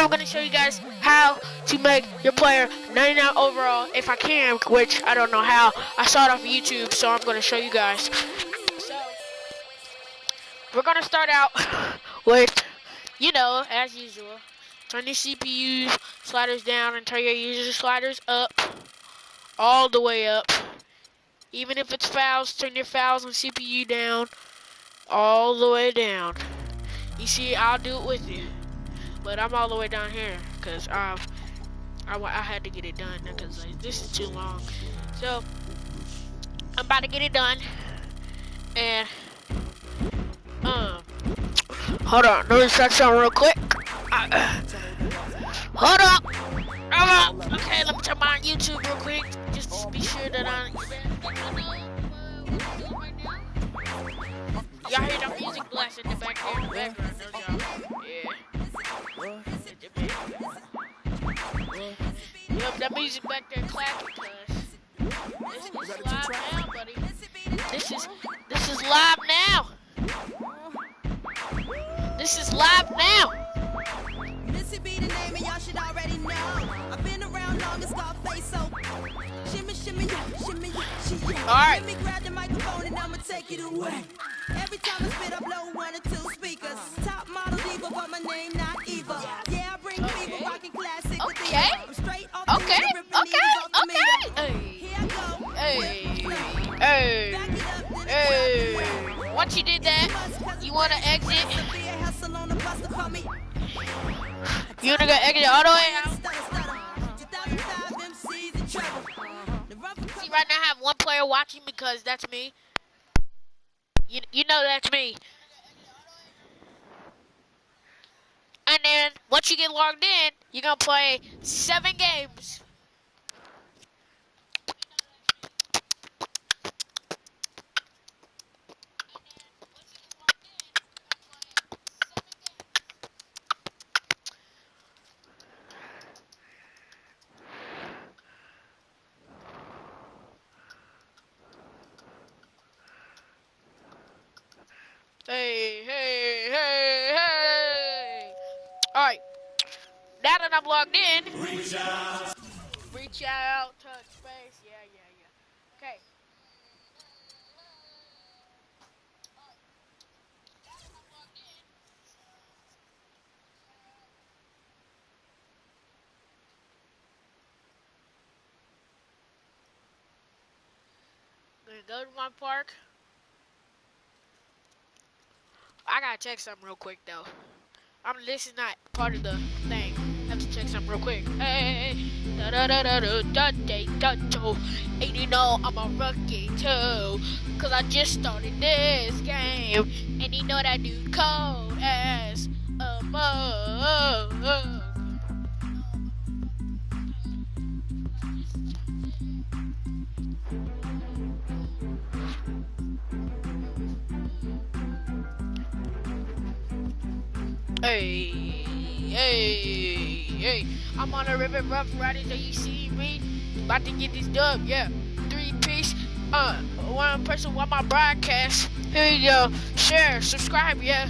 I'm going to show you guys how to make your player 99 overall if I can, which I don't know how. I saw it off YouTube, so I'm going to show you guys. So, we're going to start out with, you know, as usual, turn your CPU sliders down and turn your user sliders up, all the way up. Even if it's fouls, turn your fouls and CPU down, all the way down. You see, I'll do it with you, but I'm all the way down here because I had to get it done because like, this is too long. So I'm about to get it done, and hold on, let me start something real quick. Hold up. Okay, let me turn my YouTube real quick, just to be sure that y'all hear the music blast in the background, don't y'all? Yeah. Yep, that music back there clapping, cuz this is live now, buddy. This is live now. This is live now. Missy be the name and y'all should already know. I've been around long as Scarface, so shimmy, shimmy, shimmy, shimmy. Alright. Let me grab the microphone and I'ma take it away. Every time I spit, I blow 1 or 2 speakers. Top model diva, but my name not Eva. Yeah, I bring people rocking classic. Okay. I'm straight off Okay. Here I go. Hey. Once you did that, you wanna exit. You wanna go exit all the way out. See, right now I have one player watching because that's me. You know that's me. And then once you get logged in, you're gonna play 7 games. Hey. Alright. Now that I'm logged in. Reach out, touch space. Yeah. Okay. I'm gonna go to my park. I gotta check something real quick though. This is not part of the thing. I have to check something real quick. Hey, and you know I'm a rookie too, cause I just started this game, and you know that dude cold as a mug. Hey, I'm on a river rough riding, so you see me about to get this dub, yeah. 3-piece, 1 person want my broadcast. Here you go, share, subscribe, yeah.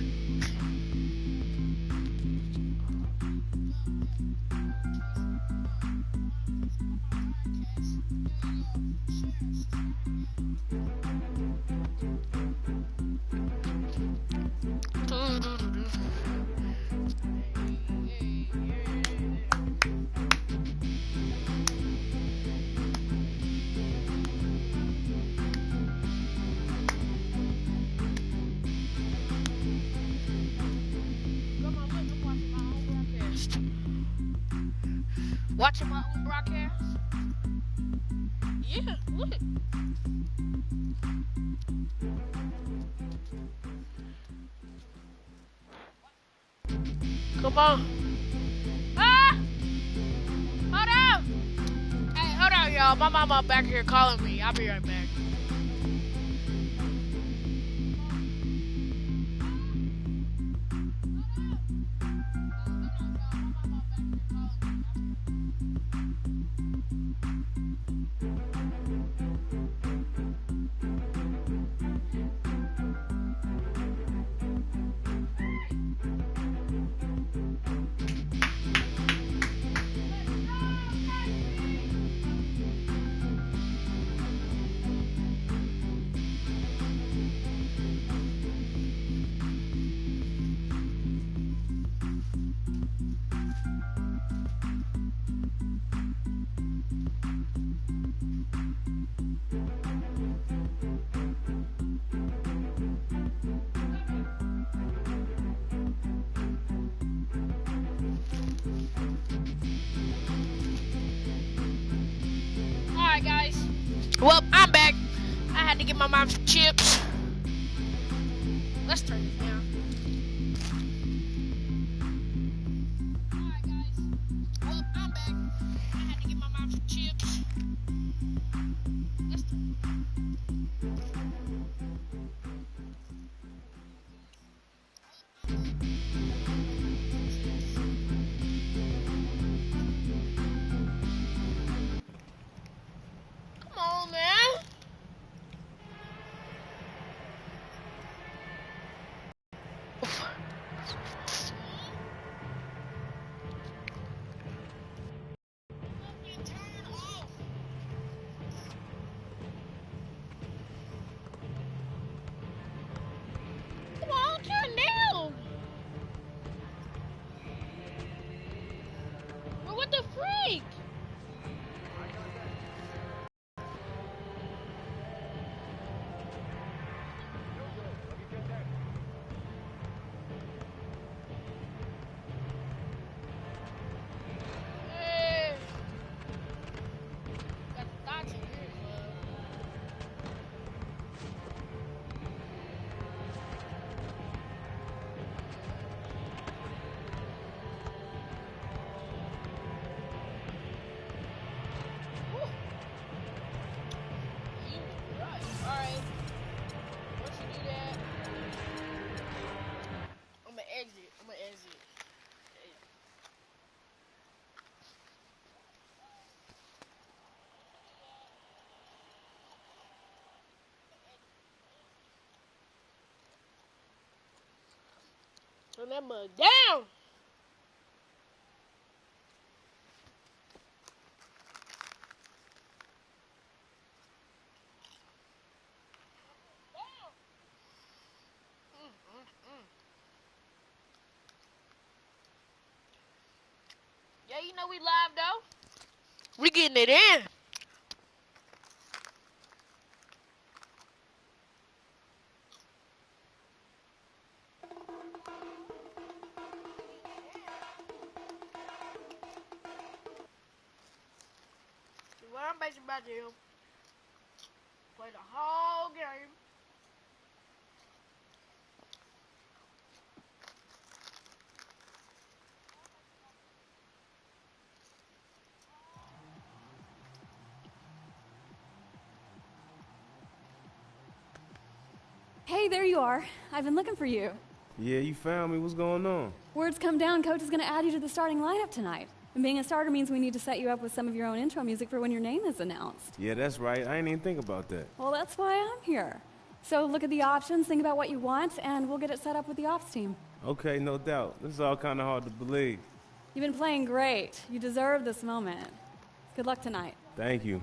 Watching my own broadcast? Yeah, look. Come on. Ah! Hold on! Hey, hold on, y'all. My mama back here calling me. I'll be right back. Alright guys, well, I'm back. I had to get my mom some chips. Let's turn this down. Alright guys, well, I'm back. I had to get my mom some chips. Let's turn this down. Come on, man. Turn off. Come on, turn down. Well, what the freak? Hey. Got the thoughts in here, right. Alright. Once you do that, I'm gonna exit. Turn that mug down. Yeah, you know we live though. We getting it in. What I'm basically about to do, play the whole game. Hey, there you are. I've been looking for you. Yeah, you found me. What's going on? Word's come down, Coach is going to add you to the starting lineup tonight. And being a starter means we need to set you up with some of your own intro music for when your name is announced. Yeah, that's right. I ain't even think about that. Well, that's why I'm here. So look at the options, think about what you want, and we'll get it set up with the ops team. Okay, no doubt. This is all kind of hard to believe. You've been playing great. You deserve this moment. Good luck tonight. Thank you.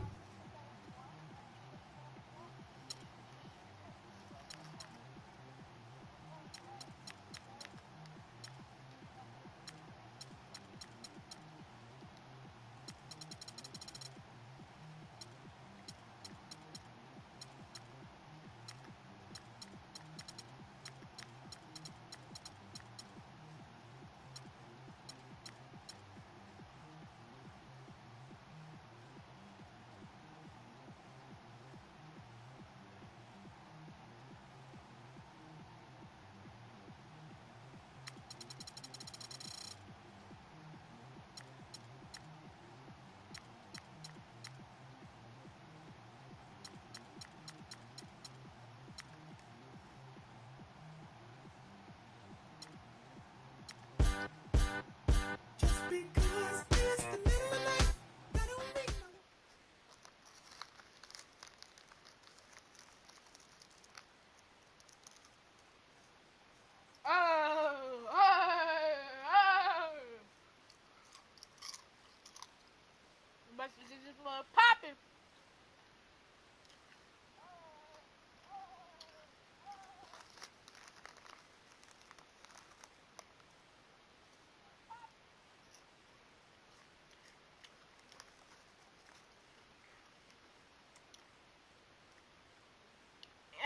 Must be this mug popping.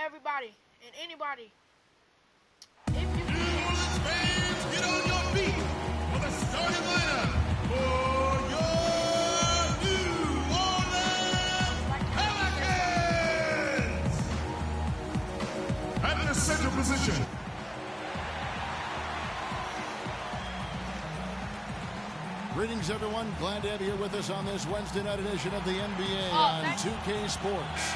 everybody and anybody. New Orleans fans, get on your feet for the starting lineup for your New Orleans Pelicans. At the center position, greetings, everyone. Glad to have you here with us on this Wednesday night edition of the NBA on 2K Sports.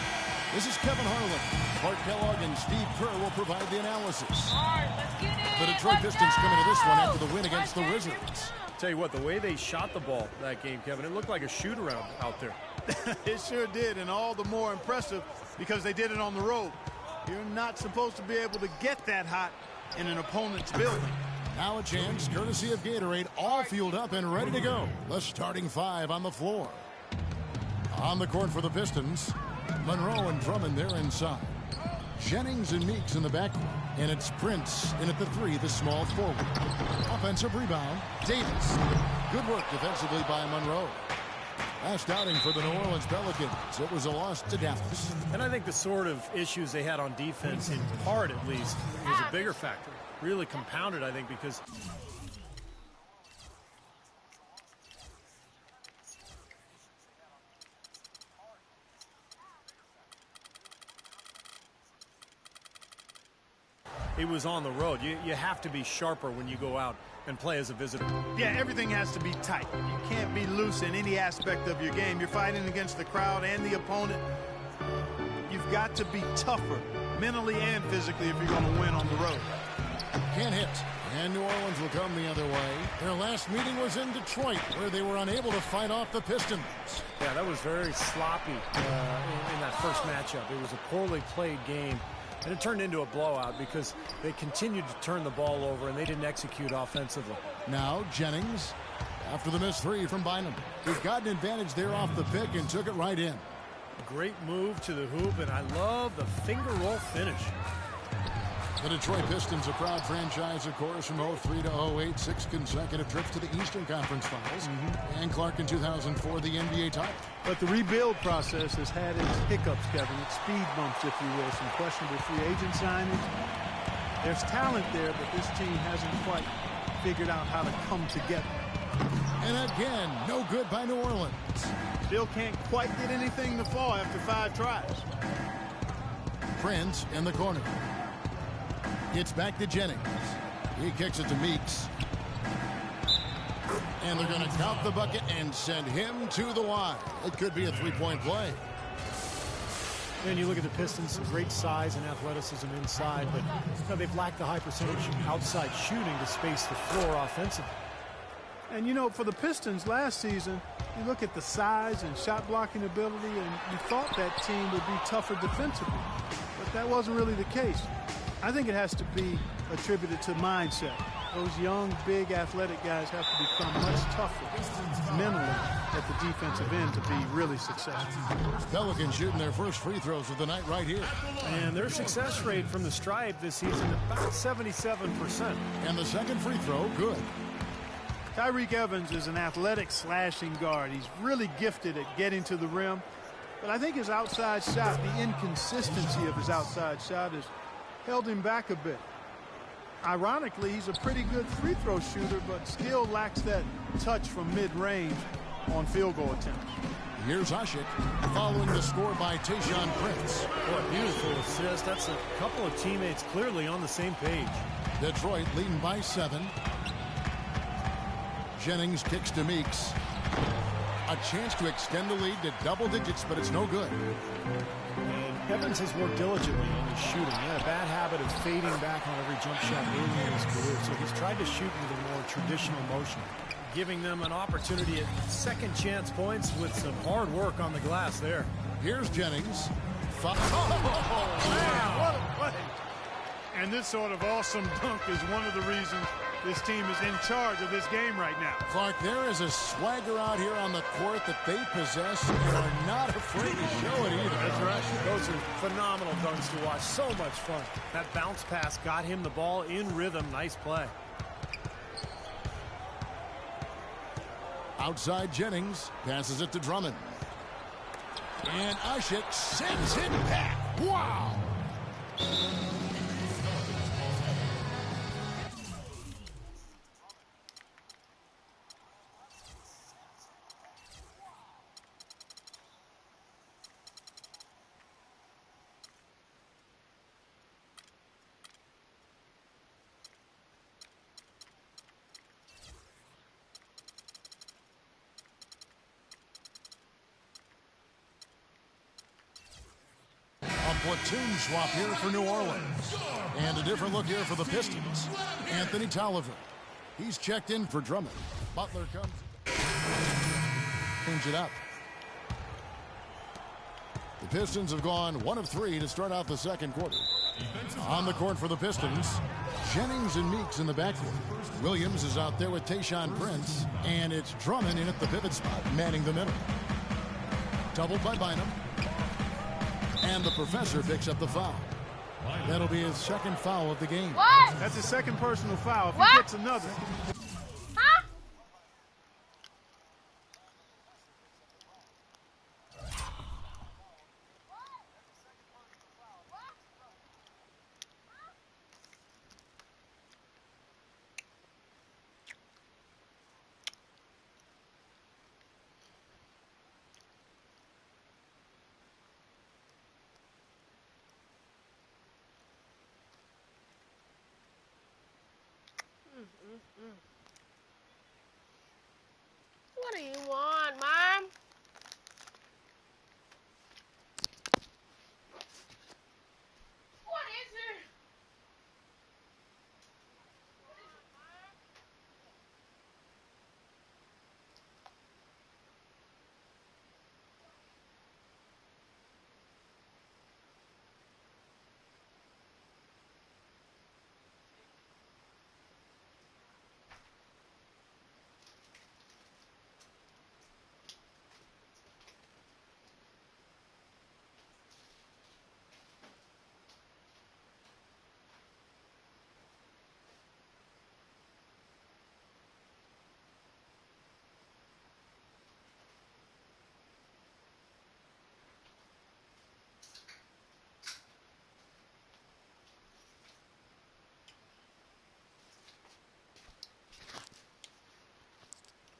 This is Kevin Harlan. Clark Kellogg and Steve Kerr will provide the analysis. All right, let's get it. The Detroit Pistons coming to this one after the win against the Wizards. Tell you what, the way they shot the ball that game, Kevin, it looked like a shoot-around out there. It sure did, and all the more impressive because they did it on the road. You're not supposed to be able to get that hot in an opponent's building. Now a chance, courtesy of Gatorade, all fueled up and ready to go. The starting five on the floor. On the court for the Pistons, Monroe and Drummond there inside. Jennings and Meeks in the backcourt. And it's Prince in at the three, the small forward. Offensive rebound, Davis. Good work defensively by Monroe. Last outing for the New Orleans Pelicans. It was a loss to Dallas. And I think the sort of issues they had on defense, in part at least, was a bigger factor. Really compounded, I think, because it was on the road. You have to be sharper when you go out and play as a visitor. Yeah, everything has to be tight. You can't be loose in any aspect of your game. You're fighting against the crowd and the opponent. You've got to be tougher mentally and physically if you're going to win on the road. Can't hit. And New Orleans will come the other way. Their last meeting was in Detroit, where they were unable to fight off the Pistons. Yeah, that was very sloppy in that first matchup. It was a poorly played game. And it turned into a blowout because they continued to turn the ball over and they didn't execute offensively. Now Jennings, after the missed three from Bynum. He got an advantage there off the pick and took it right in. Great move to the hoop, and I love the finger roll finish. The Detroit Pistons, a proud franchise, of course, from 03 to 08, 6 consecutive trips to the Eastern Conference Finals. And Clark in 2004, the NBA title. But the rebuild process has had its hiccups, Kevin. Its speed bumps, if you will. Some questionable free agent signings. There's talent there, but this team hasn't quite figured out how to come together. And again, no good by New Orleans. Still can't quite get anything to fall after 5 tries. Prince in the corner. It's back to Jennings. He kicks it to Meeks. And they're going to count the bucket and send him to the line. It could be a three-point play. And you look at the Pistons, great size and athleticism inside, but you know, they've lacked the high percentage outside shooting to space the floor offensively. And, you know, for the Pistons last season, you look at the size and shot blocking ability, and you thought that team would be tougher defensively. But that wasn't really the case. I think it has to be attributed to mindset. Those young, big, athletic guys have to become much tougher mentally at the defensive end to be really successful. Pelicans shooting their first free throws of the night right here. And their success rate from the stripe this season, about 77%. And the second free throw, good. Tyreke Evans is an athletic slashing guard. He's really gifted at getting to the rim. But I think his outside shot, the inconsistency of his outside shot has held him back a bit. Ironically, he's a pretty good free throw shooter, but still lacks that touch from mid-range on field goal attempts. Here's Ashik following the score by Tayshaun Prince. What a beautiful assist. That's a couple of teammates clearly on the same page. Detroit leading by 7. Jennings kicks to Meeks. A chance to extend the lead to double digits, but it's no good. And Evans has worked diligently on his shooting. He had a bad habit of fading back on every jump shot early in his career, so he's tried to shoot with a more traditional motion, giving them an opportunity at second chance points with some hard work on the glass there. Here's Jennings. Oh, man, what a play. And this sort of awesome dunk is one of the reasons this team is in charge of this game right now. Clark, there is a swagger out here on the court that they possess and are not afraid to show it either. That's right. Those are phenomenal dunks to watch. So much fun. That bounce pass got him the ball in rhythm. Nice play. Outside Jennings passes it to Drummond. And Ashik sends it back. Wow! Platoon swap here for New Orleans. And a different look here for the Pistons. Anthony Tolliver. He's checked in for Drummond. Butler comes. Change it up. The Pistons have gone 1 of 3 to start out the second quarter. On the court for the Pistons, Jennings and Meeks in the backcourt. Williams is out there with Tayshaun Prince. And it's Drummond in at the pivot spot, manning the middle. Doubled by Bynum. And the professor picks up the foul. That'll be his second foul of the game. What? That's his second personal foul. If he gets another. What do you want, Mom? What is it? What is it, Mom?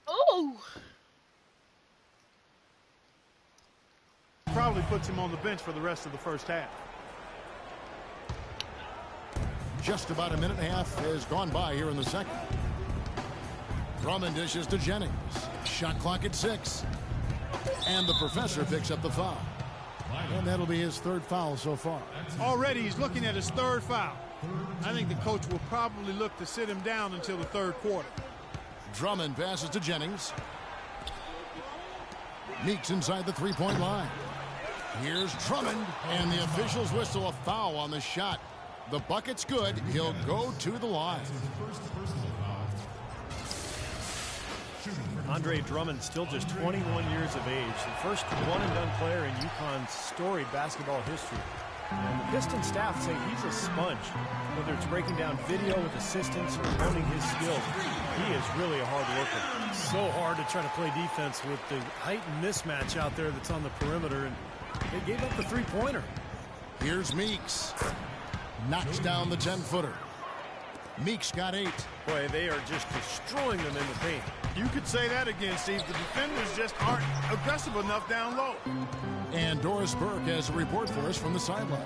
Oh! Probably puts him on the bench for the rest of the first half. Just about a minute and a half has gone by here in the second. Drummond dishes to Jennings. Shot clock at 6. And the professor picks up the foul. And that'll be his third foul so far. Already he's looking at his third foul. I think the coach will probably look to sit him down until the third quarter. Drummond passes to Jennings. Meeks inside the three-point line. Here's Drummond, and the officials whistle a foul on the shot. The bucket's good. He'll go to the line. Andre Drummond, still just 21 years of age, the first one-and-done player in UConn's storied basketball history. And the Piston staff say he's a sponge. Whether it's breaking down video with assistants or honing his skills, he is really a hard worker. So hard to try to play defense with the height and mismatch out there that's on the perimeter, and they gave up the three-pointer. Here's Meeks. Knocks down the 10-footer. Meeks got 8. Boy, they are just destroying them in the paint. You could say that again, Steve. The defenders just aren't aggressive enough down low. And Doris Burke has a report for us from the sideline.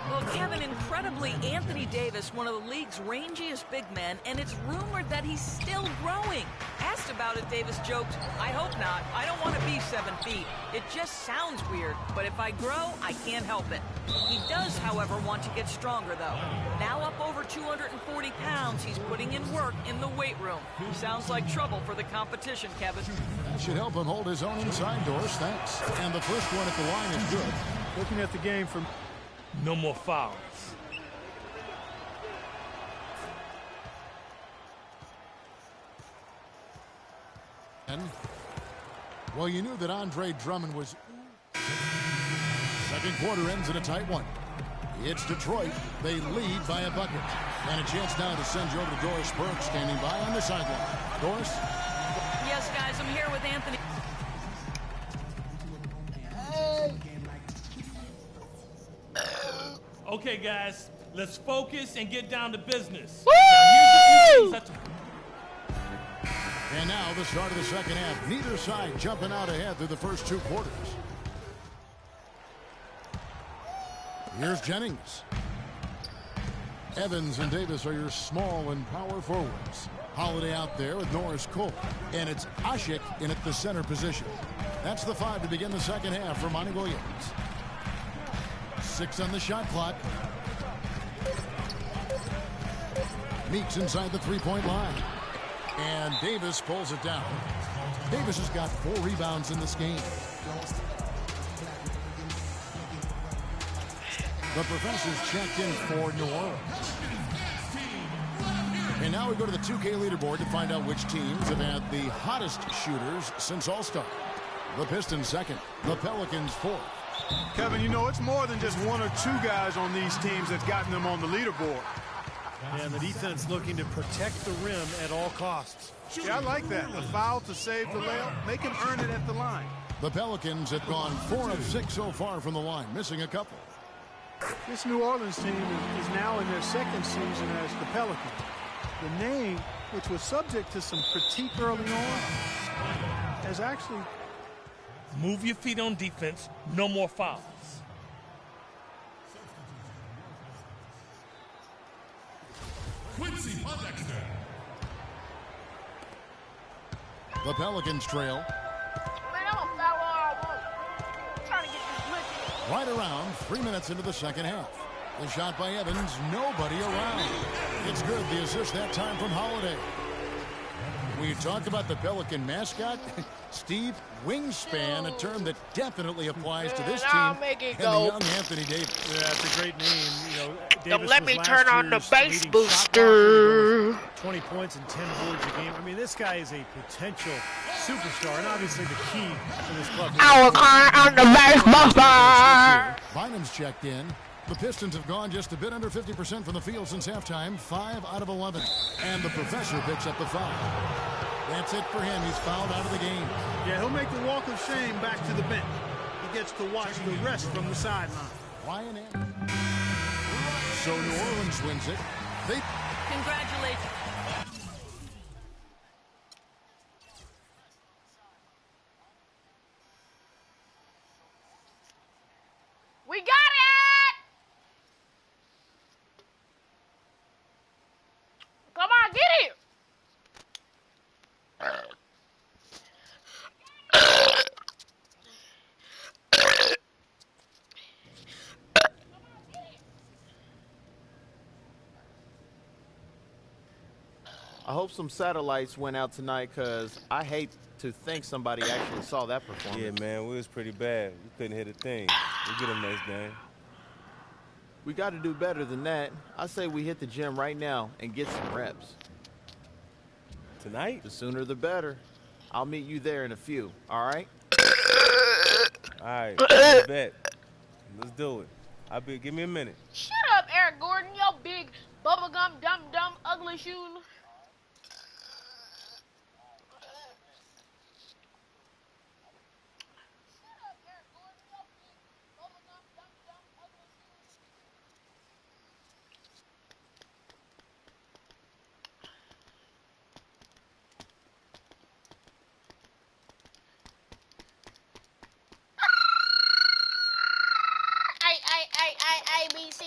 Well, Kevin, incredibly, Anthony Davis, one of the league's rangiest big men, and it's rumored that he's still growing. Asked about it, Davis joked, "I hope not. I don't want to be 7 feet. It just sounds weird, but if I grow, I can't help it." He does, however, want to get stronger, though. Now up over 240 pounds, he's putting in work in the weight room. Sounds like trouble for the competition, Kevin. That should help him hold his own inside, Doris. Thanks. And the first one at the line is good. Looking at the game from... No more fouls. And, well, you knew that Andre Drummond was... Second quarter ends in a tight one. It's Detroit. They lead by a bucket. And a chance now to send you over to Doris Burke, standing by on the sideline. Doris? Yes, guys, I'm here with Anthony. Okay, guys, let's focus and get down to business. Woo! Now, here's a few things And now the start of the second half. Neither side jumping out ahead through the first 2 quarters. Here's Jennings. Evans and Davis are your small and power forwards. Holiday out there with Norris Cole. And it's Ashik in at the center position. That's the 5 to begin the second half for Monty Williams. 6 on the shot clock. Meeks inside the 3-point line. And Davis pulls it down. Davis has got 4 rebounds in this game. The professor's checked in for New Orleans. And now we go to the 2K leaderboard to find out which teams have had the hottest shooters since All-Star. The Pistons second, the Pelicans fourth. Kevin, you know, it's more than just 1 or 2 guys on these teams that's gotten them on the leaderboard. And the defense looking to protect the rim at all costs. Yeah, I like that. The foul to save the layup, make him earn it at the line. The Pelicans have gone 4 of 6 so far from the line, missing a couple. This New Orleans team is now in their 2nd season as the Pelicans. The name, which was subject to some critique early on, has actually... Move your feet on defense. No more fouls. Quincy Pondexter. The Pelicans trail. Man, I'm a foul all I want. I'm trying to get this blitzing. Right around 3 minutes into the second half. The shot by Evans, nobody around. It's good, the assist that time from Holiday. We talk about the Pelican mascot. Steve, wingspan, a term that definitely applies to this team. I'll make it and go. the young Anthony Davis. Yeah, that's a great name. You know, Davis Don't let me was turn last on the year's bass leading shot booster. blocker, 20 points and 10 boards a game. I mean, this guy is a potential superstar, and obviously the key for this club. Our car on the bass booster. Bynum's checked in. The Pistons have gone just a bit under 50% from the field since halftime, 5 out of 11. And the professor picks up the foul. That's it for him. He's fouled out of the game. Yeah, he'll make the walk of shame back to the bench. He gets to watch the rest from the sideline. Ryan Anderson. So New Orleans wins it. They Congratulations. We got it! Come on, get it! I hope some satellites went out tonight, because I hate to think somebody actually saw that performance. Yeah, man, we was pretty bad. We couldn't hit a thing. We get them next game. We got to do better than that. I say we hit the gym right now and get some reps. Tonight? The sooner the better. I'll meet you there in a few, all right? All right, bet. Let's do it. Give me a minute. Shut up, Eric Gordon, yo big bubblegum dumb ugly shoe. ABC.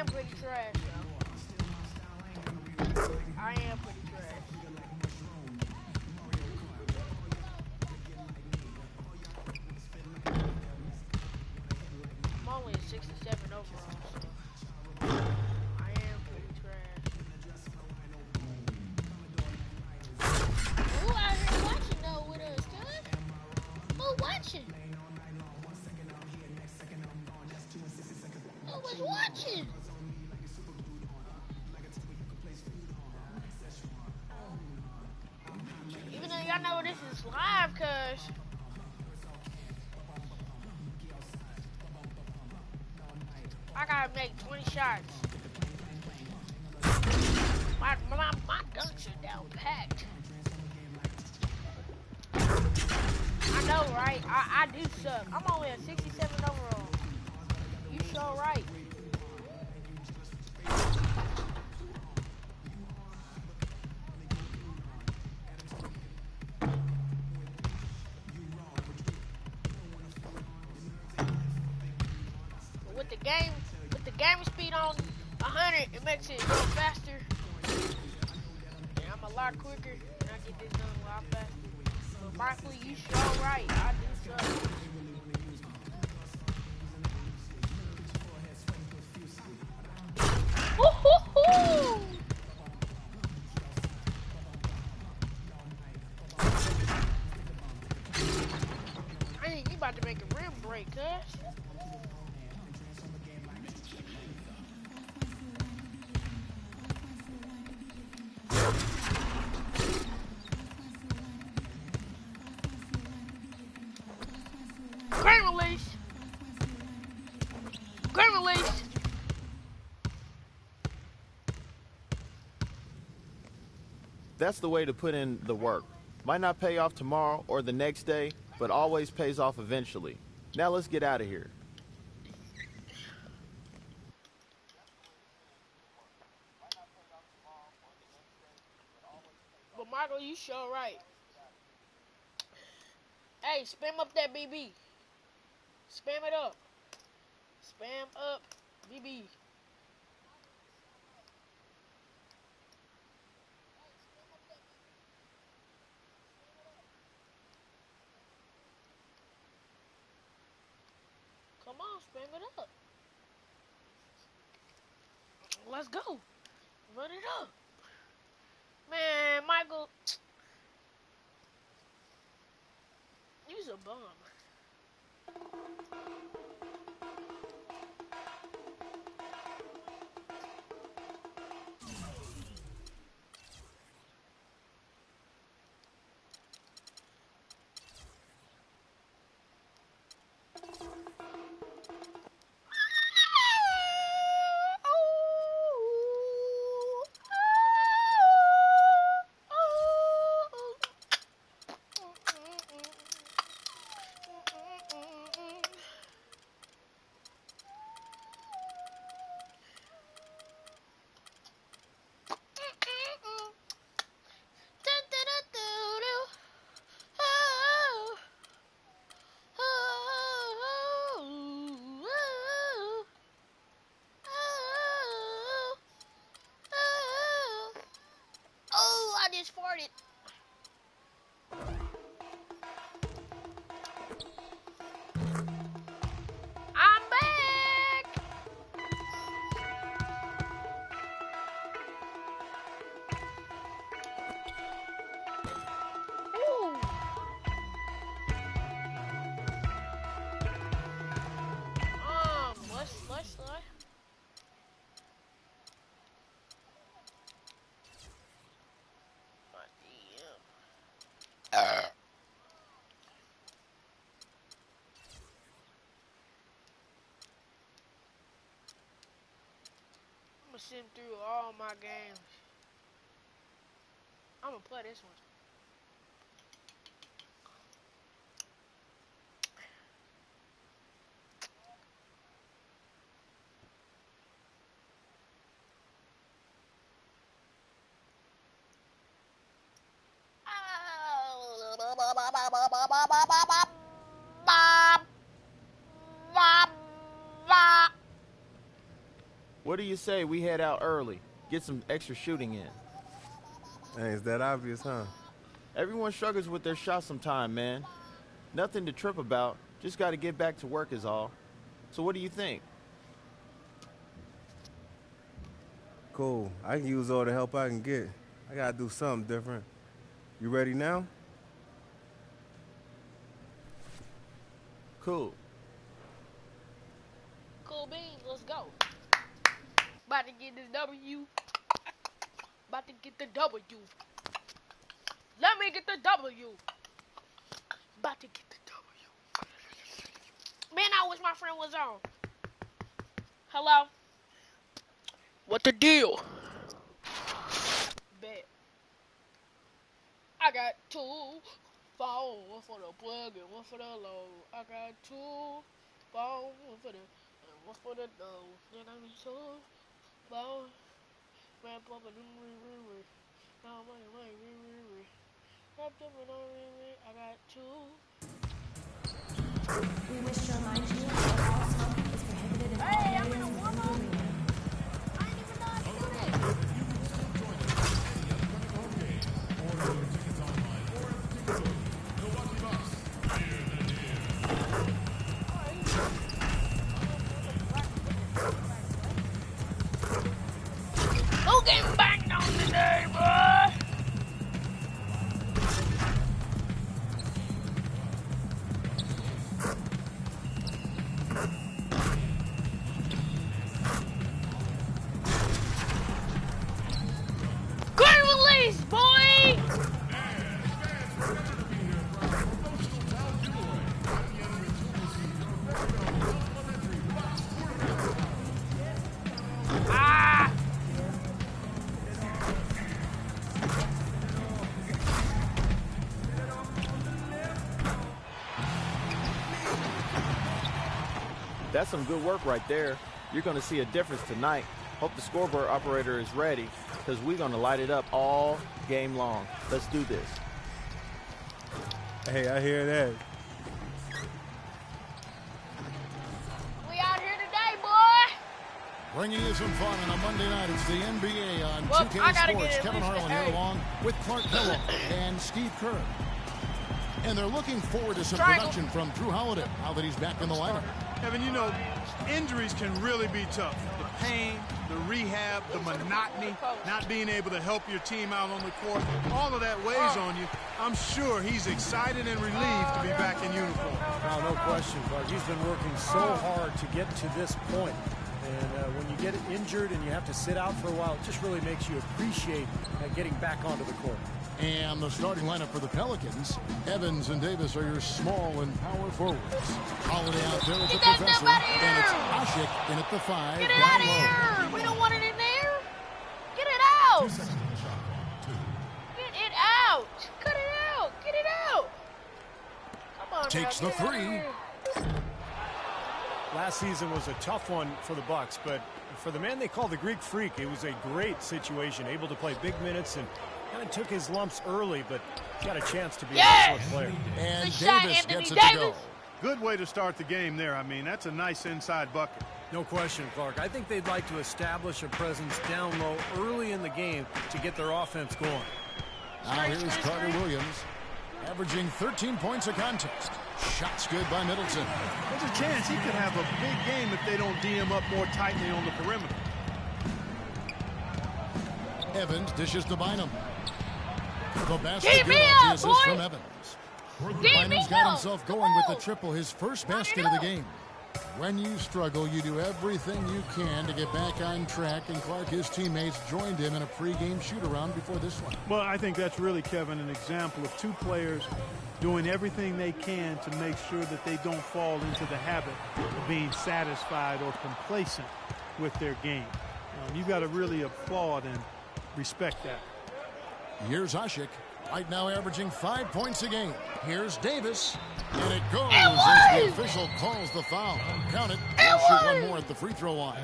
am pretty trash, though. I am pretty trash. I'm only a 67 overall, so I am pretty trash. Who out here watching though with us, cuz? Who watching? Who was watching? Even though y'all know this is live, cuz I gotta make 20 shots. My dunks are down packed. I know, right? I do suck. I'm only a 67 overall. You sure right. But with the game speed on 100, it makes it go faster. And I'm a lot quicker, and I get this done a lot faster. But Broccoli, you sure right. I do suck. Woo-hoo-hoo! Hey, you about to make a rim break, cuz. Great release. Great release. That's the way to put in the work. Might not pay off tomorrow or the next day, but always pays off eventually. Now let's get out of here. But Michael, you sure right. Hey, spam up that BB. Spam it up. Spam up BB. Come on, spam it up. Let's go. Run it up. Man, Michael, you's a bum. Oh, I just farted. I'm back. Ooh. Let's my DM. I'm gonna sim through all my games. I'm gonna play this one. What do you say we head out early, get some extra shooting in? Hey, it's that obvious, huh? Everyone struggles with their shot sometime, man. Nothing to trip about, just got to get back to work is all. So what do you think? Cool. I can use all the help I can get. I gotta do something different. You ready now? Cool. Cool beans, let's go. About to get this W. About to get the W. Let me get the W. About to get the W. Man, I wish my friend was on. Hello? What the deal? Bet. I got 2 phones, one for the plug and one for the load. I got 2 phones, one for the and one for the load. Then I'm 2 phones. Man, papa, now money, I got 2. We wish to remind you that all smoking is prohibited in all areas of the arena. I didn't even know I could do Who getting banged on today, boy? Good release, boy! Ah! That's some good work right there. You're going to see a difference tonight. Hope the scoreboard operator is ready, because we're going to light it up all game long. Let's do this. Hey, I hear that. We out here today, boy! Bringing you some fun on a Monday night. It's the NBA on Well, 2K I gotta Sports. get at Kevin least Harlan a- here along with Clark Pillow and Steve Kerr. And they're looking forward to some Triangle. production from Drew Holiday now that he's back in the lineup. Kevin, you know, injuries can really be tough. The pain, the rehab, the monotony, not being able to help your team out on the court, all of that weighs on you. I'm sure he's excited and relieved to be back in uniform. No question, Clark. He's been working so hard to get to this point. And when you get injured and you have to sit out for a while, it just really makes you appreciate getting back onto the court. And the starting lineup for the Pelicans, Evans and Davis are your small and power forwards. Holiday out there with the that professor, stuff out of and it's here! Ashik in at the 5. Get it down out of low. here! We don't want it in there! Get it out! Get it out! Cut it out! Get it out! Come on Takes now, the get it out of 3. here. Last season was a tough one for the Bucks, but for the man they call the Greek Freak, it was a great situation, able to play big minutes and kind of took his lumps early, but got a chance to be an excellent player. And Good shot, Davis Anthony gets it to go. Davis. Good way to start the game there. I mean, that's a nice inside bucket. No question, Clark. I think they'd like to establish a presence down low early in the game to get their offense going. Now here's Carter Williams, averaging 13 points a contest. Shots good by Middleton. There's a chance he could have a big game if they don't D him up more tightly on the perimeter. Evans dishes to Bynum. The basket Keep good me off the up, assist boy. from Evans. Keep Bynum's me got up. himself Come going with on. the triple, his first basket of the game. When you struggle, you do everything you can to get back on track, and Clark, his teammates, joined him in a pregame shoot-around before this one. Well, I think that's really, Kevin, an example of two players doing everything they can to make sure that they don't fall into the habit of being satisfied or complacent with their game. You got to really applaud and respect that. Here's Ashik, right now averaging 5 points a game. Here's Davis, and it goes It as the was! official calls the foul. Count it. He'll shoot one more at the free throw line.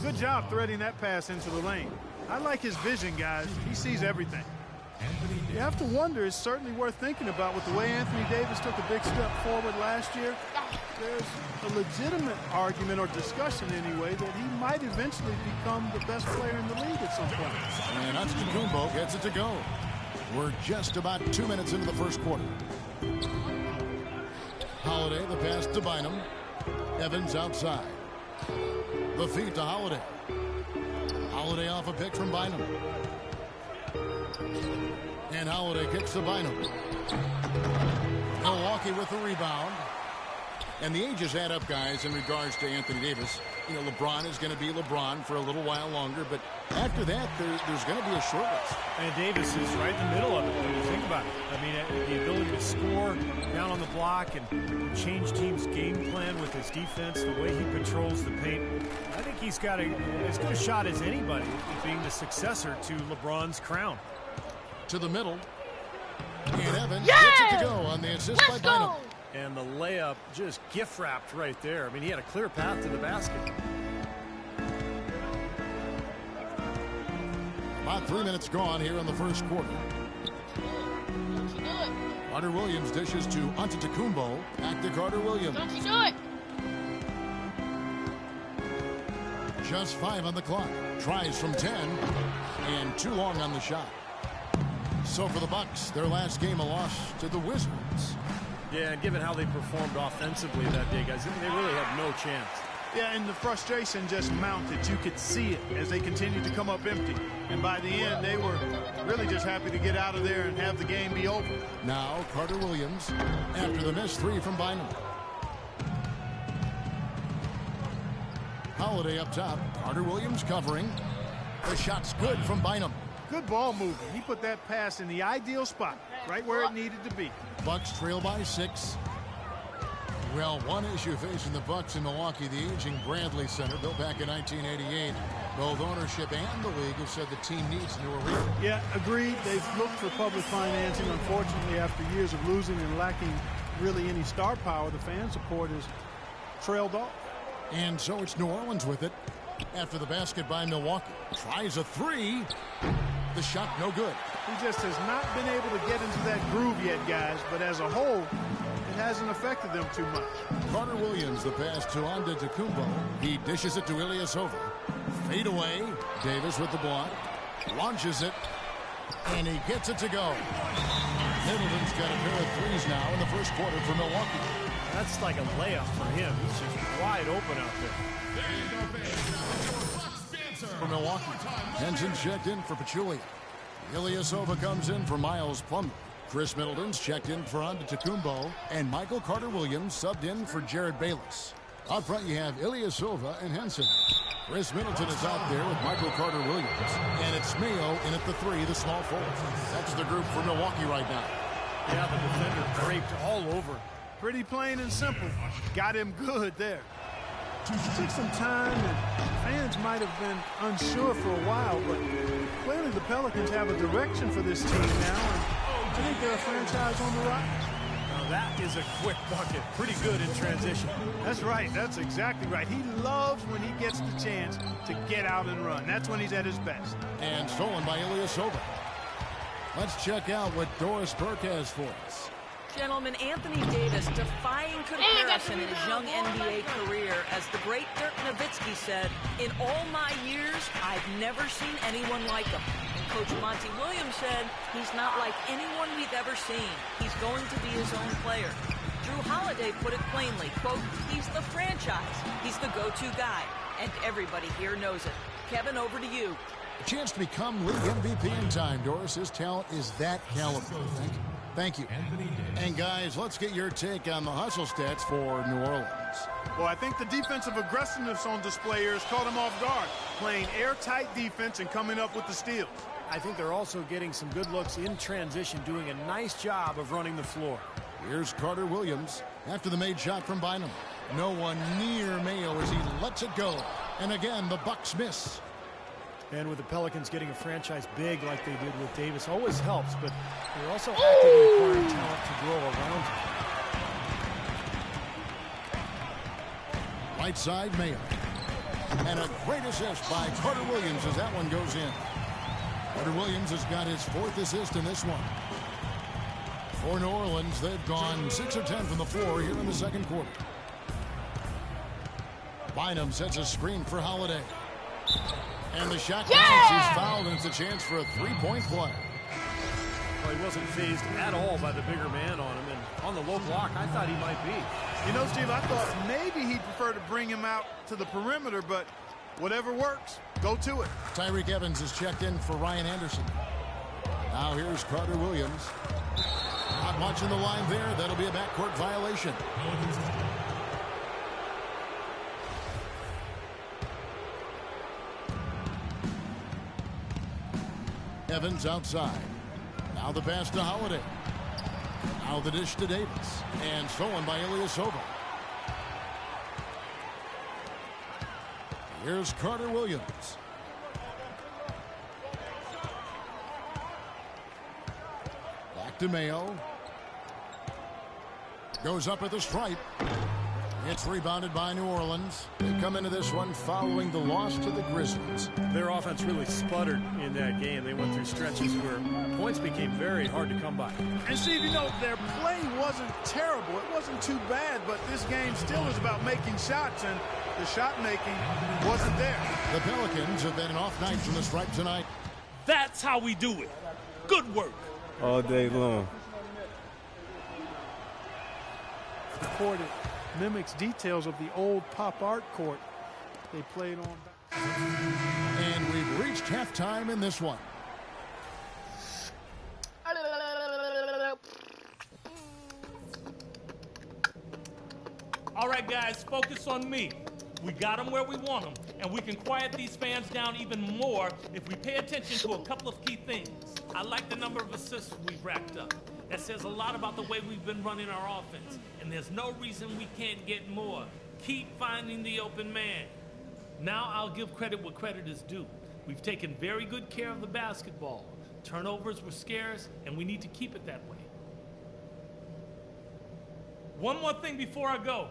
Good job threading that pass into the lane. I like his vision, guys. He sees everything. You have to wonder, it's certainly worth thinking about with the way Anthony Davis took a big step forward last year. There's a legitimate argument or discussion anyway that he might eventually become the best player in the league at some point. And Antetokounmpo gets it to go. We're just about 2 minutes into the first quarter. Holiday, the pass to Bynum. Evans outside. The feed to Holiday. Holiday off a pick from Bynum. And Holiday kicks to Bynum. Milwaukee with the rebound. And the ages add up, guys, in regards to Anthony Davis. You know, LeBron is going to be LeBron for a little while longer, but after that, there's going to be a short list. And Davis is right in the middle of it when you think about it. I mean, the ability to score down on the block and change teams' game plan with his defense, the way he controls the paint. I think he's got as good a shot as anybody at being the successor to LeBron's crown. To the middle. And Evans gets it to go on the assist by Bynum. And the layup just gift-wrapped right there. I mean, he had a clear path to the basket. About 3 minutes gone here in the first quarter. Carter Williams dishes to Antetokounmpo. Back to Carter Williams. Don't you do it? Just 5 on the clock. Tries from 10. And too long on the shot. So for the Bucks, their last game a loss to the Wizards. Yeah, and given how they performed offensively that day, guys, they really have no chance. Yeah, and the frustration just mounted. You could see it as they continued to come up empty. And by the end, they were really just happy to get out of there and have the game be over. Now Carter Williams after the missed 3 from Bynum. Holiday up top. Carter Williams covering. The shot's good from Bynum. Good ball movement. He put that pass in the ideal spot, right where it needed to be. Bucks trail by 6. Well, one issue facing the Bucks in Milwaukee, the aging Bradley Center, built back in 1988. Both ownership and the league have said the team needs a new arena. Yeah, agreed. They've looked for public financing. Unfortunately, after years of losing and lacking really any star power, the fan support has trailed off. And so it's New Orleans with it. After the basket by Milwaukee. Tries a 3. The shot no good. He just has not been able to get into that groove yet, guys. But as a whole, it hasn't affected them too much. Carter Williams, the pass to Antetokounmpo. He dishes it to Ilyasova. Fade away. Davis with the block. Launches it. And he gets it to go. Middleton's got a pair of threes now in the first quarter for Milwaukee. That's like a layup for him. He's just wide open out there. For Milwaukee. Henson checked in for Pachulia. Ilyasova comes in for Miles Plumlee. Chris Middleton's checked in for Antetokounmpo. And Michael Carter-Williams subbed in for Jared Bayless. Up front you have Ilyasova and Henson. Chris Middleton is out there with Michael Carter-Williams. And it's Mayo in at the 3, the small forward. That's the group for Milwaukee right now. Yeah, the defender draped all over. Pretty plain and simple. Got him good there. It took some time, and fans might have been unsure for a while, but clearly the Pelicans have a direction for this team now, and I think they're a franchise on the rise. Now that is a quick bucket. Pretty good in transition. That's right. That's exactly right. He loves when he gets the chance to get out and run. That's when he's at his best. And stolen by Ilyasova. Let's check out what Doris Burke has for us. Gentlemen, Anthony Davis defying comparison in his young NBA career. As the great Dirk Nowitzki said, in all my years, I've never seen anyone like him. And Coach Monty Williams said, he's not like anyone we've ever seen. He's going to be his own player. Drew Holiday put it plainly, quote, he's the franchise. He's the go-to guy. And everybody here knows it. Kevin, over to you. A chance to become league MVP in time, Doris. His talent is that caliber. Thank you. And guys, let's get your take on the hustle stats for New Orleans. Well, I think the defensive aggressiveness on display here has caught him off guard. Playing airtight defense and coming up with the steals. I think they're also getting some good looks in transition, doing a nice job of running the floor. Here's Carter Williams after the made shot from Bynum. No one near Mayo as he lets it go. And again, the Bucks miss. And with the Pelicans getting a franchise big like they did with Davis always helps, but they're also actively acquiring talent to grow around him. Right side, Mayo. And a great assist by Carter Williams as that one goes in. Carter Williams has got his 4th assist in this one. For New Orleans, they've gone 6 of 10 from the floor here in the second quarter. Bynum sets a screen for Holiday. And the shot counts. He's fouled, and it's a chance for a 3-point play. Well, he wasn't fazed at all by the bigger man on him. And on the low block, I thought he might be. You know, Steve, I thought maybe he'd prefer to bring him out to the perimeter, but whatever works, go to it. Tyreek Evans is checked in for Ryan Anderson. Now here's Carter Williams. Not much in the line there. That'll be a backcourt violation. Evans outside. Now the pass to Holiday. Now the dish to Davis. And stolen by Ilyasova. Here's Carter Williams. Back to Mayo. Goes up at the stripe. It's rebounded by New Orleans. They come into this one following the loss to the Grizzlies. Their offense really sputtered in that game. They went through stretches where points became very hard to come by. And Steve, you know, their play wasn't terrible. It wasn't too bad, but this game still is about making shots, and the shot making wasn't there. The Pelicans have had an off night from the stripe tonight. That's how we do it. Good work. All day long. The court mimics details of the old pop art court they played on. And we've reached halftime in this one. All right, guys, focus on me. We got them where we want them, and we can quiet these fans down even more if we pay attention to a couple of key things. I like the number of assists we've racked up. That says a lot about the way we've been running our offense, and there's no reason we can't get more. Keep finding the open man. Now I'll give credit what credit is due. We've taken very good care of the basketball. Turnovers were scarce, and we need to keep it that way. One more thing before I go.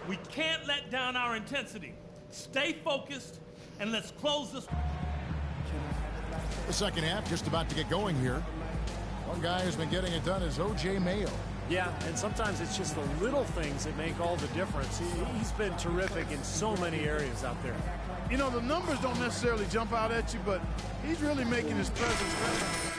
We can't let down our intensity. Stay focused, and let's close this. The second half just about to get going here. One guy who's been getting it done is O.J. Mayo. Yeah, and sometimes it's just the little things that make all the difference. He's been terrific in so many areas out there. You know, the numbers don't necessarily jump out at you, but he's really making his presence felt.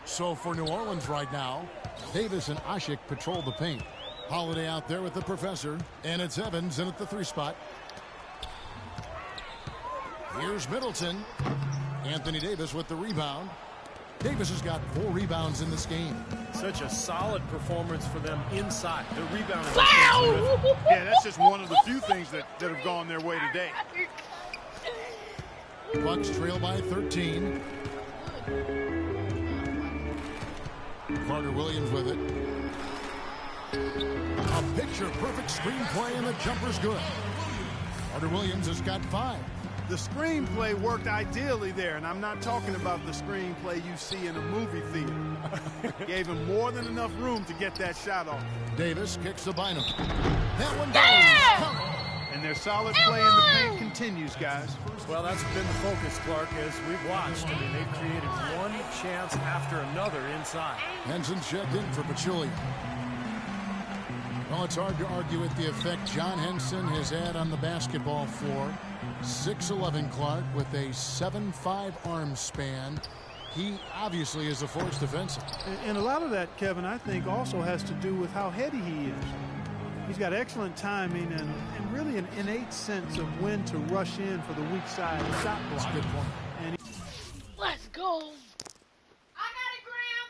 So for New Orleans right now, Davis and Asik patrol the paint. Holiday out there with the professor, and it's Evans in at the 3 spot. Here's Middleton. Anthony Davis with the rebound. Davis has got 4 rebounds in this game. Such a solid performance for them inside. The rebound is yeah, that's just one of the few things that have gone their way today. Bucks trail by 13. Carter Williams with it. A picture-perfect screenplay, and the jumper's good. Carter Williams has got 5. The screenplay worked ideally there, and I'm not talking about the screenplay you see in a movie theater. Gave him more than enough room to get that shot off. Davis kicks the Bynum. That one goes. And their solid play in the paint continues, guys. Well, that's been the focus, Clark, as we've watched. I mean, they've created one chance after another inside. Henson checked in for Pachulia. Well, it's hard to argue with the effect John Henson has had on the basketball floor. 6'11", Clark, with a 7'5" arm span. He obviously is a force defensive. And a lot of that, Kevin, I think also has to do with how heady he is. He's got excellent timing and really an innate sense of when to rush in for the weak side shot block. That's a good point. And Let's go. I got it, Graham.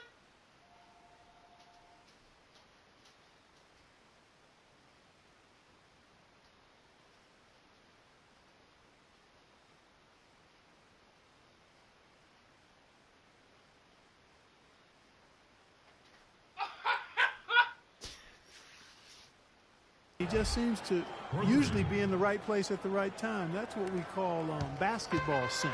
he just seems to usually be in the right place at the right time. That's what we call basketball sense.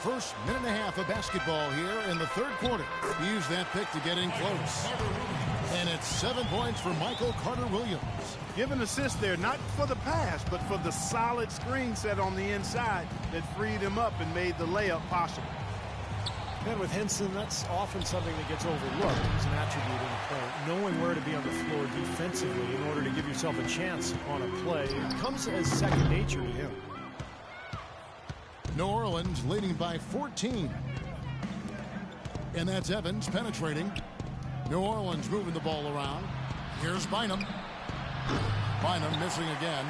First minute and a half of basketball here in the third quarter. He used that pick to get in close. And it's 7 points for Michael Carter-Williams. Give an assist there, not for the pass, but for the solid screen set on the inside that freed him up and made the layup possible. And with Henson, that's often something that gets overlooked as an attribute in a play. Knowing where to be on the floor defensively in order to give yourself a chance on a play, it comes as second nature to him. New Orleans leading by 14. And that's Evans penetrating. New Orleans moving the ball around. Here's Bynum. Bynum missing again.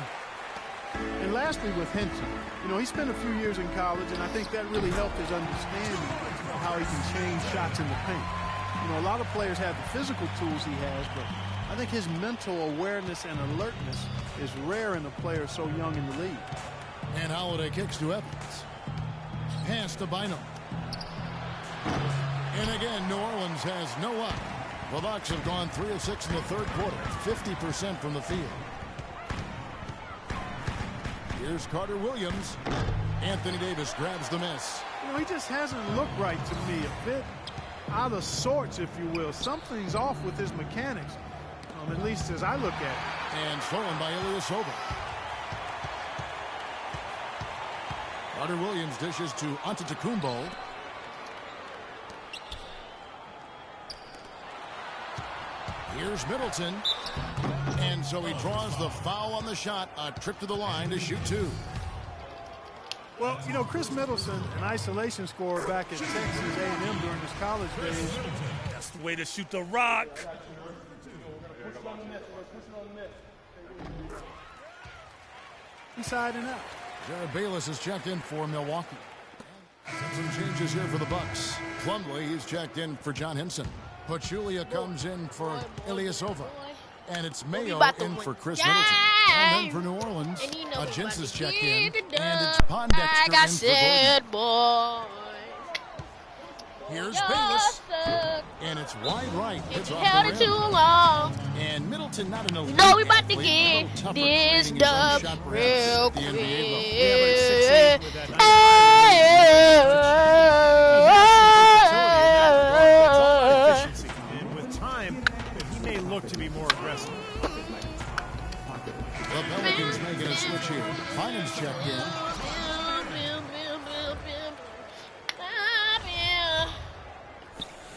And lastly with Henson, you know, he spent a few years in college, and I think that really helped his understanding of how he can change shots in the paint. You know, a lot of players have the physical tools he has, but I think his mental awareness and alertness is rare in a player so young in the league. And Holiday kicks to Evans. Pass to Bynum. And again, New Orleans has no up. The Bucks have gone 3 of 6 in the third quarter, 50% from the field. Here's Carter-Williams. Anthony Davis grabs the miss. You know, he just hasn't looked right to me. A bit out of sorts, if you will. Something's off with his mechanics, at least as I look at it. And stolen by Ilyasova. Carter-Williams dishes to Antetokounmpo. Here's Middleton. And so he draws the foul on the shot. A trip to the line to shoot 2. Well, you know, Chris Middleton, an isolation scorer back at Texas A&M during his college days. That's the way to shoot the rock. Inside and out. Jared Bayless is checked in for Milwaukee. Some changes here for the Bucks. Plumlee, he's checked in for John Henson. Pachulia comes in for Ilyasova. And it's Mayo in for Chris Middleton. And then for New Orleans, Agins is checked in. And it's Pondexter in for Gordon. Here's Bayless. And it's wide right. It's off the rim. Too long. And Middleton not an elite No, we about to athlete, get this dub real quick. And with time, he may look to be more aggressive. The Pelicans making a switch here. Finance checked in.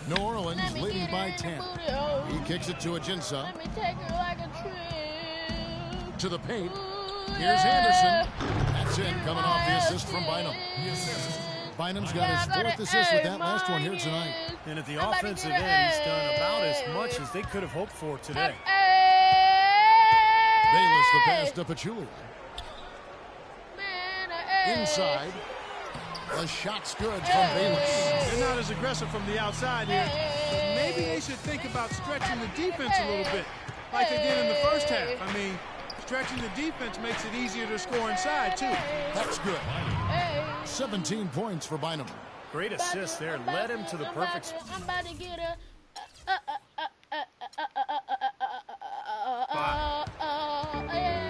New Orleans leading by 10. He kicks it to Ajinça. Let me take her like a trip. To the paint. Here's Anderson. That's in, coming off the assist from Bynum. Bynum's got his 4th assist with that last one here tonight. And at the offensive end, he's done about as much as they could have hoped for today. Bayless the pass to Pachulia. Inside. The shot's good from Bayless. They're not as aggressive from the outside here. But maybe they should think about stretching the defense a little bit, like they did in the first half. I mean, stretching the defense makes it easier to score inside, too. That's good. 17 points for Bynum. Great assist there. Led him to the perfect spot. I'm about to get a...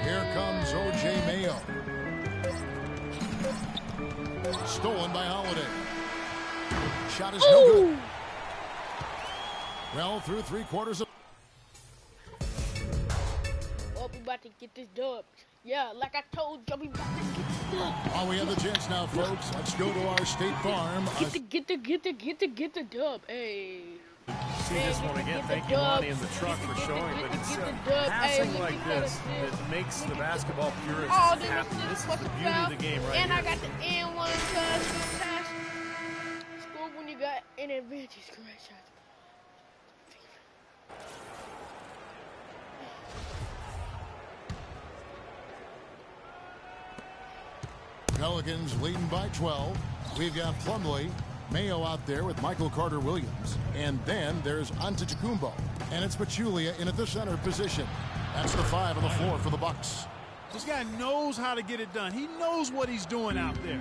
Here comes O.J. Mayo. Stolen by Holiday. Shot is no good. Well, through 3 quarters of... Oh, we about to get this dub. Yeah, like I told you, we about to get this dub. Oh, we have the chance now, folks. Let's go to our State Farm. Get the dub. Hey. See this one again. Thank you, Lonnie, and the truck for showing. But it's passing like this that makes the basketball purists happy. This is the beauty of the game right and here. I got the N1 pass. Score when you got an advantage. Correct shot. Pelicans leading by 12. We've got Plumlee, Mayo out there with Michael Carter-Williams. And then there's Antetokounmpo. And it's Pachulia in at the center position. That's the 5 on the floor for the Bucks. This guy knows how to get it done. He knows what he's doing out there.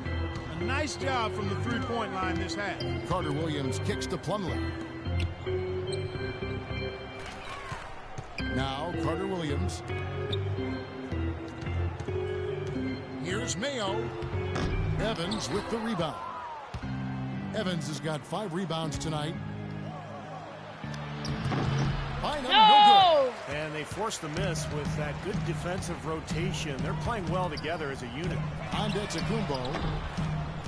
A nice job from the three-point line this half. Carter-Williams kicks to Plumlee. Now Carter-Williams. Here's Mayo. Evans with the rebound. Evans has got 5 rebounds tonight. Bynum, No! And they forced the miss with that good defensive rotation. They're playing well together as a unit. Kumbo,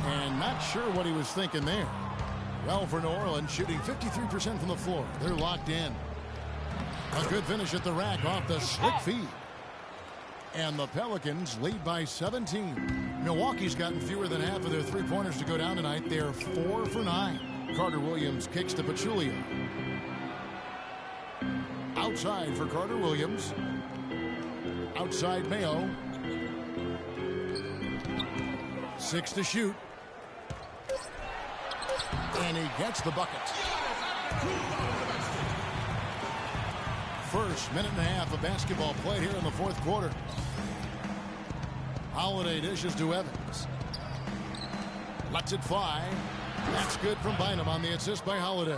and not sure what he was thinking there. Well, for New Orleans, shooting 53% from the floor. They're locked in. A good finish at the rack off the slick feed. And the Pelicans lead by 17. Milwaukee's gotten fewer than half of their three-pointers to go down tonight. They're 4 for 9. Carter Williams kicks to Pachulia. Outside for Carter Williams. Outside Mayo. 6 to shoot. And he gets the bucket. First minute and a half of basketball played here in the fourth quarter. Holiday dishes to Evans. Lets it fly. That's good from Bynum on the assist by Holiday.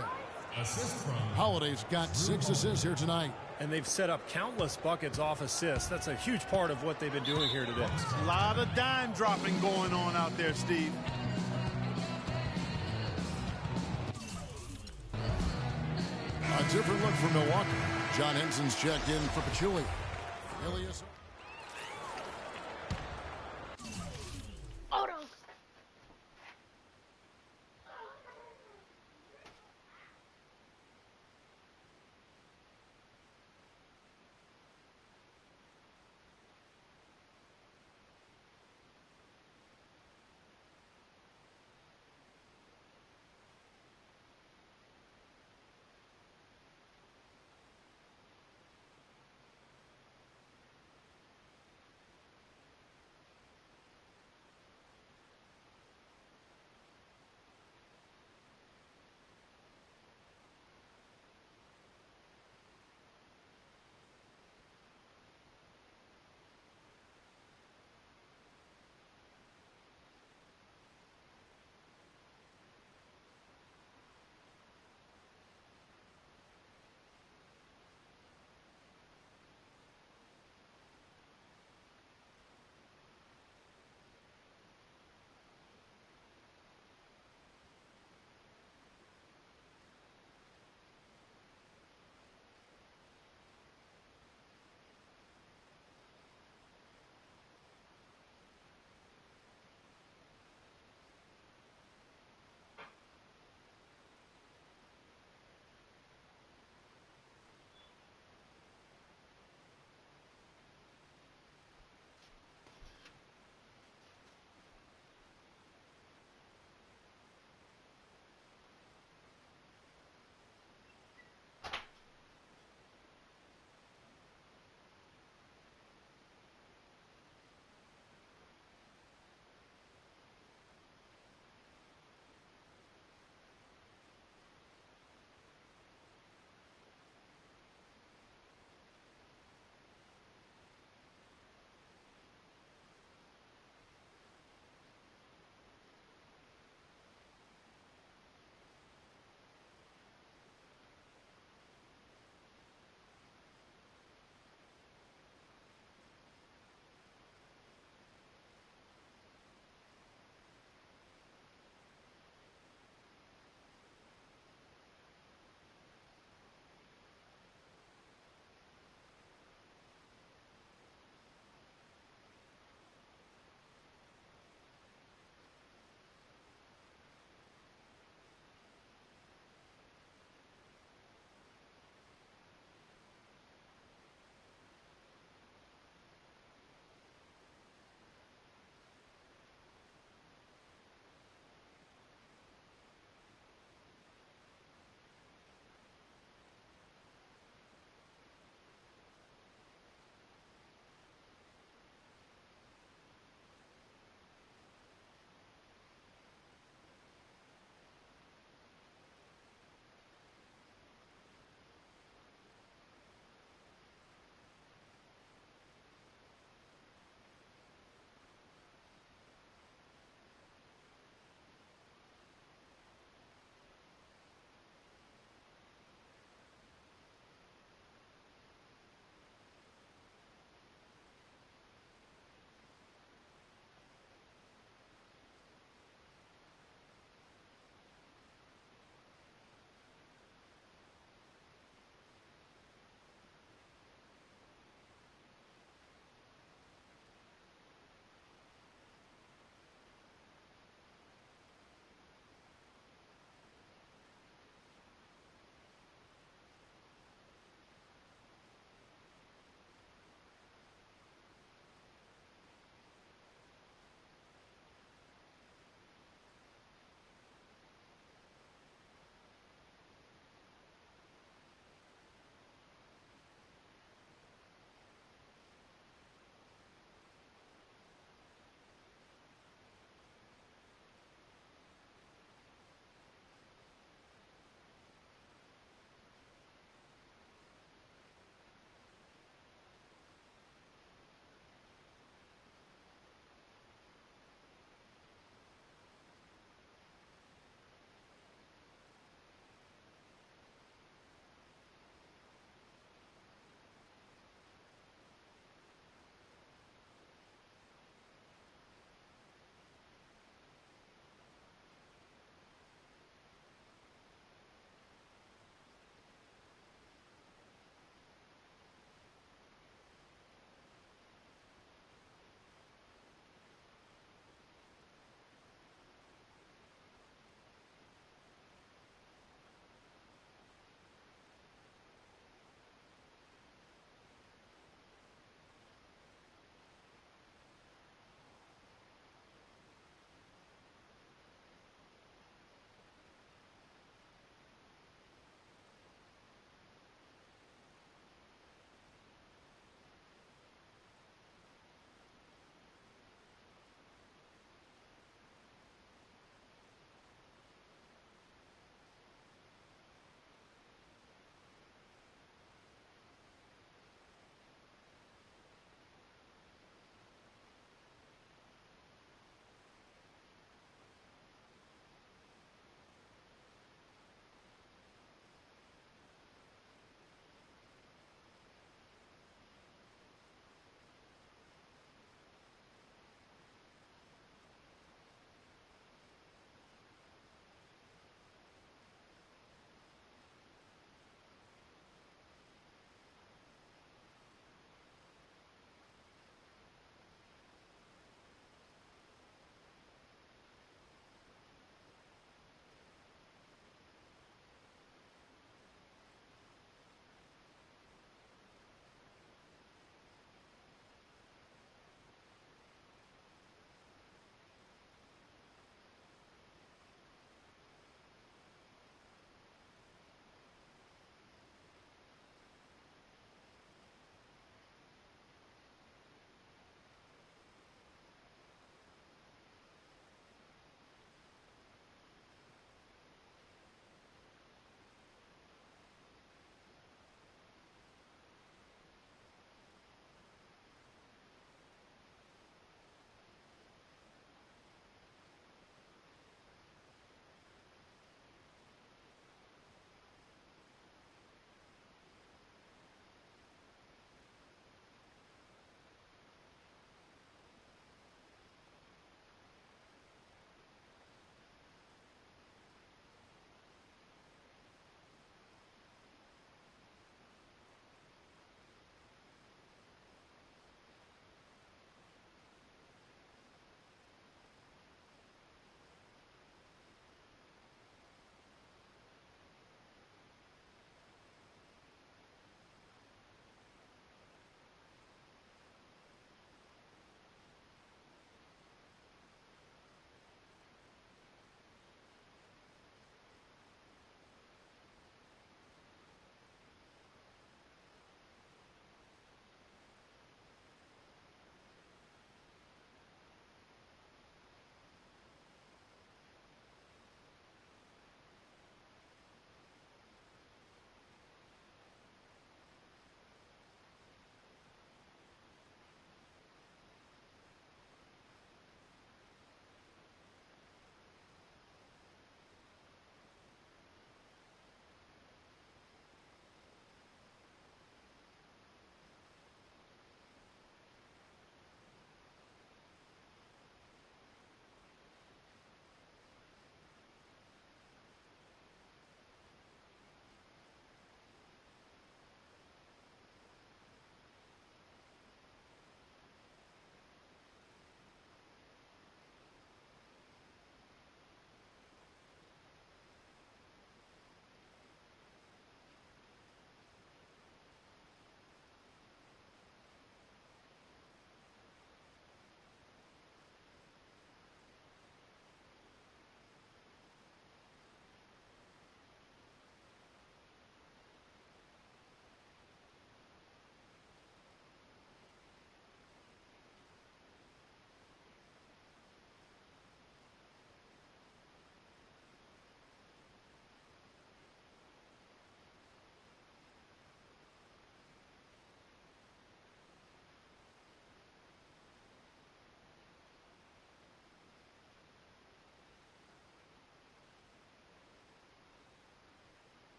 Holiday's got 6 assists here tonight. And they've set up countless buckets off assists. That's a huge part of what they've been doing here today. A lot of dime dropping going on out there, Steve. A different look for Milwaukee. John Henson's checked in for Pachulia. Ilias. Hold on.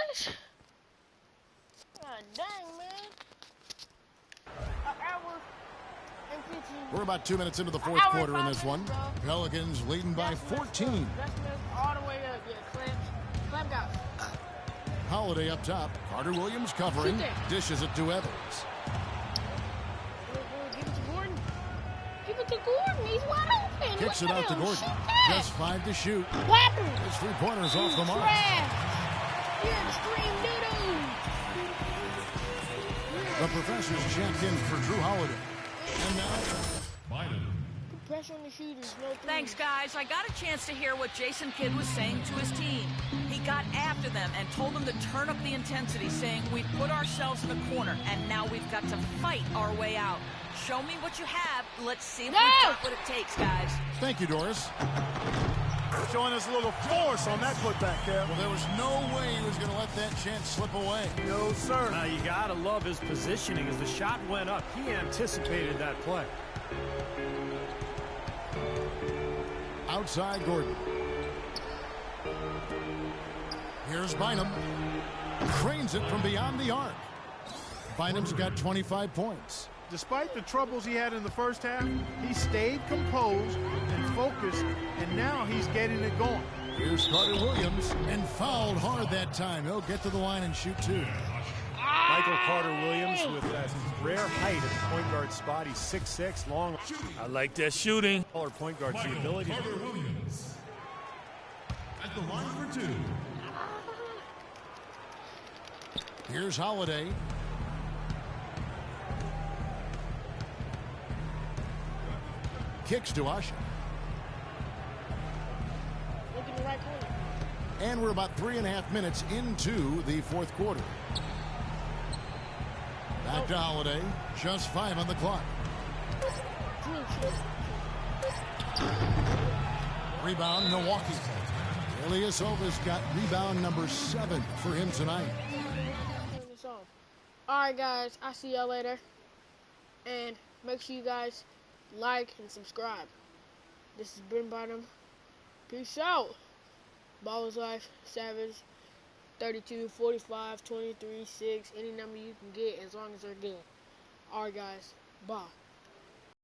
guys. God dang, man. An hour and 15. We're about 2 minutes into the fourth quarter in this one. Pelicans leading by 14. All the way up, yeah. Clem got it. Holiday up top. Carter Williams covering. Dishes it to Evans. Give it to Gordon. Give it to Gordon. He's wide open. Kicks it out to Gordon. Just 5 to shoot. What? His 3-pointers off the mark. Trash. You're extreme doo-doo. The professor's checked in for Drew Holiday. And now, Put pressure on the shooters. No threes. Thanks, guys. I got a chance to hear what Jason Kidd was saying to his team. He got after them and told them to turn up the intensity, saying we've put ourselves in a corner, and now we've got to fight our way out. Show me what you have. Let's see if we've got what it takes, guys. thank you, Doris. Showing us a little force on that putback, Kev. Well, there was no way he was going to let that chance slip away. No, sir. Now, you got to love his positioning. As the shot went up, he anticipated that play. Outside Gordon. Here's Bynum. Cranes it from beyond the arc. Bynum's got 25 points. Despite the troubles he had in the first half, he stayed composed and focused, and now he's getting it going. Here's Carter Williams, and fouled hard that time. He'll get to the line and shoot 2. Michael Carter Williams with that rare height at the point guard spot. He's 6'6", long. I like that shooting. Taller point guard's the ability to... Carter Williams at the line for 2. Here's Holiday. Kicks to Usher. Look in the right corner. And we're about 3.5 minutes into the fourth quarter. Back to Holiday. Just 5 on the clock. Rebound, Milwaukee. Ilyasova's got rebound number 7 for him tonight. Alright, guys. I'll see y'all later. And make sure you guys like and subscribe. This is Brynnjordan. Peace out. Ballers Life, Savage, 32, 45, 23, 6, any number you can get as long as they're good. Alright, guys. Bye.